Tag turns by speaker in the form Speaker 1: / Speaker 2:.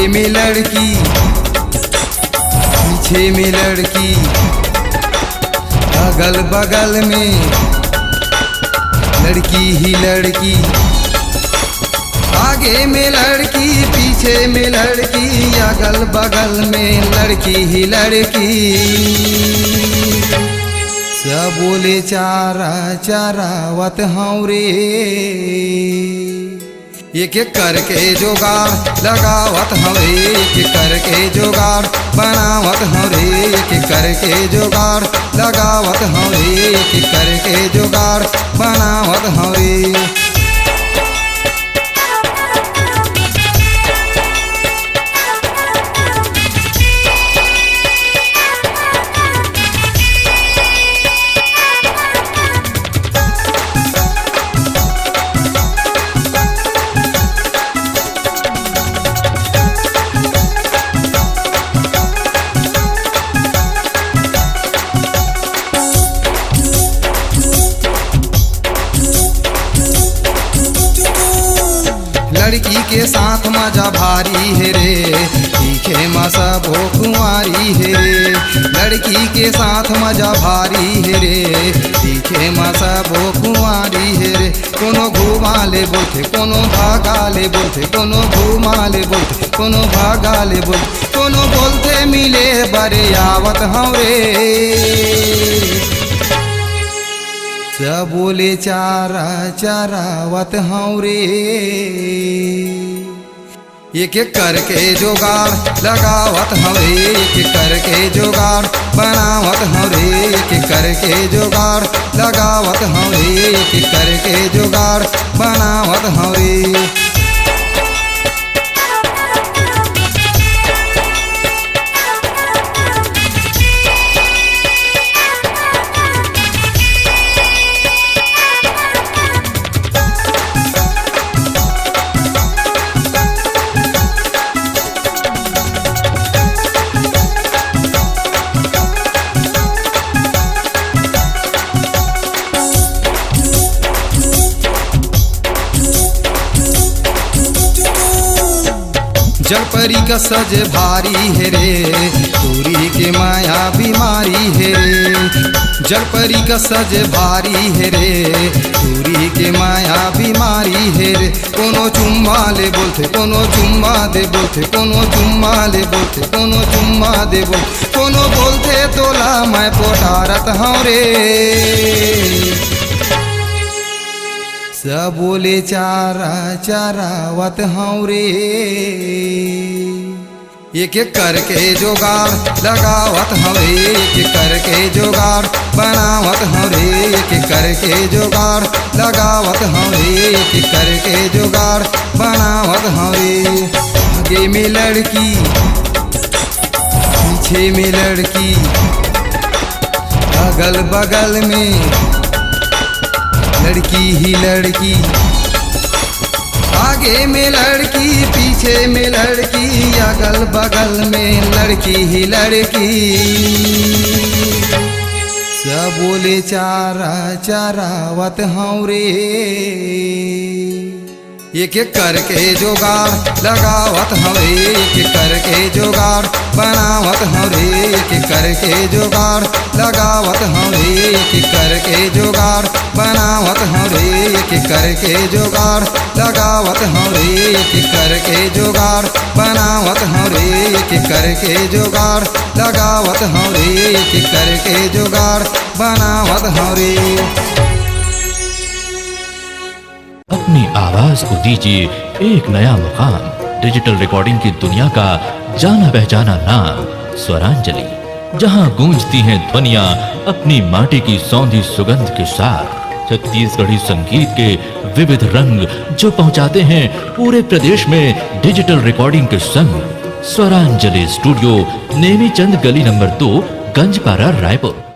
Speaker 1: आगे में लड़की पीछे में लड़की, अगल बगल में लड़की ही लड़की, आगे में लड़की पीछे में लड़की, अगल बगल में लड़की ही लड़की। सब बोले चारा चारावत हूँ रे, एक एक करके जोगाड़ लगावत हूँ रे, एक एक करके जोगाड़ बनावत हूँ रे, एक एक करके जोगाड़ लगावत हूँ रे, एक एक करके जोगाड़ बनावत हूँ रे। लड़की के साथ मजा भारी है रे, तीखे मसा भो कुंवारी है रे। लड़की के साथ मजा भारी है रे, तीखे मसा भो कुंवारी है रे। कोनो घुमा ले बोलते, कोनो भागा ले बोलते, कोनो घुमा ले बोलते, कोनो भागा ले बोलते, कोनो बोलते मिले बरे आवत हूँ रे। सब बोले चारा चारावत हूँ रे, एक एक करके जोगाड़ लगावत हूँ रे, एक एक करके जोगाड़ बनावत हूँ रे, एक एक करके जोगाड़ लगावत हूँ रे, एक एक करके जोगाड़ बनावत हूँ रे। जलपरी का सज भारी है रे, दूरी के माया बीमारी है रे। जलपरी का सज भारी है रे, दूरी के माया बीमारी है रे। कोनो चुम्मा ले बोलते, कोनो चुम्मा दे बोलते, कोनो चुम्मा ले बोलते, कोनो चुम्मा दे बोलते, कोनो बोलते तोला मैं पोटारत हूँ रे। सब बोले चारा चारावत हूँ रे, एक एक करके जोगाड़ लगावत हूँ रे, एक एक करके जोगाड़ बनावत हूँ रे, एक एक करके जोगाड़ लगावत हूँ रे, एक एक करके जोगाड़ बनावत हूँ रे। आगे में लड़की पीछे में लड़की, अगल बगल में लड़की ही लड़की, आगे में लड़की पीछे में लड़की, अगल बगल में लड़की ही लड़की। सब बोले चारा चारावत हूँ रे, एक एक करके जोगाड़ लगावत हूँ रे, एक एक करके जोगाड़ बनावत हूँ रे, एक एक करके जोगाड़ लगावत हूँ रे, एक एक करके जोगाड़ बनावत हूँ रे, एक एक करके जोगाड़ लगावत हूँ रे, एक एक करके जोगाड़ बनावत हूँ रे, एक एक करके जोगाड़ लगावत हूँ रे, एक एक करके जोगाड़ बनावत हूँ रे।
Speaker 2: अपनी आवाज को दीजिए एक नया मुकाम, डिजिटल रिकॉर्डिंग की दुनिया का जाना पहचाना नाम स्वरांजलि, जहां गूंजती हैं ध्वनियां अपनी माटी की सौंधी सुगंध के साथ। छत्तीसगढ़ी संगीत के विविध रंग जो पहुंचाते हैं पूरे प्रदेश में डिजिटल रिकॉर्डिंग के संग। स्वरांजलि स्टूडियो, नेमीचंद गली नंबर 2, गंजपारा, रायपुर।